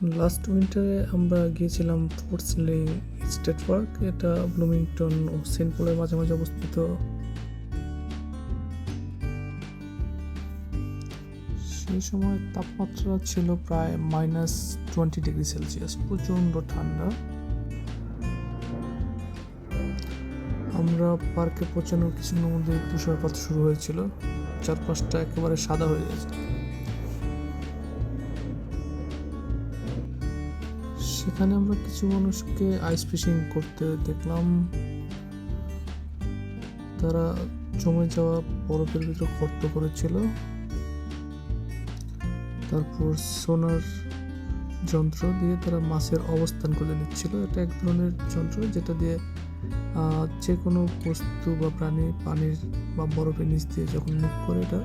Last উইন্টারে আমরা গিয়েছিলাম fort স্নেলিং state park. এটা ব্লুমিংটন ও সেন্ট পলের মাঝামাঝি অবস্থিত। সেই সময় তাপমাত্রা ছিল প্রায় -20°C, প্রচণ্ড ঠান্ডা। আমরা পার্কে পৌঁছানোর কিছুক্ষণের মধ্যে তুষারপাত শুরু হয়েছিল, চারপাশটা একেবারে সাদা হয়ে গেছে। সেখানে আমরা কিছু মানুষকে আইস ফিশিং করতে দেখলাম। তারা জমে যাওয়া বরফের ভিতর গর্ত করেছিল, তারপর সোনার যন্ত্র দিয়ে তারা মাছের অবস্থান করে নিচ্ছিল। এটা এক ধরনের যন্ত্র যেটা দিয়ে যে কোনো বস্তু বা প্রাণী পানির বা বরফের নিচ দিয়ে যখন মুখ করে এটা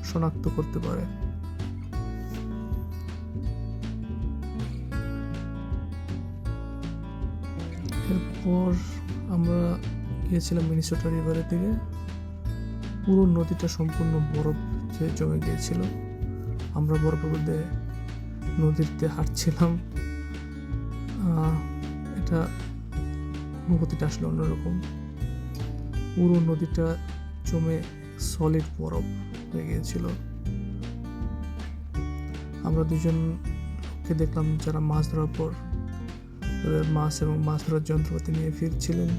শনাক্ত করতে পারে। এরপর আমরা গিয়েছিলাম মিনেসোটা রিভারের দিকে। পুরো নদীটা সম্পূর্ণ বরফ জমে গিয়েছিল। আমরা বরফের মধ্যে নদীতে হাঁটছিলাম। এটা অনুভূতিটা আসলে অন্যরকম। পুরো নদীটা জমে সলিড বরফ হয়ে গিয়েছিল। আমরা দুজনকে দেখলাম যারা মাছ ধরার পর তাদের মাছ এবং মাছ ধরার যন্ত্রপাতি নিয়ে ফিরছিলেন।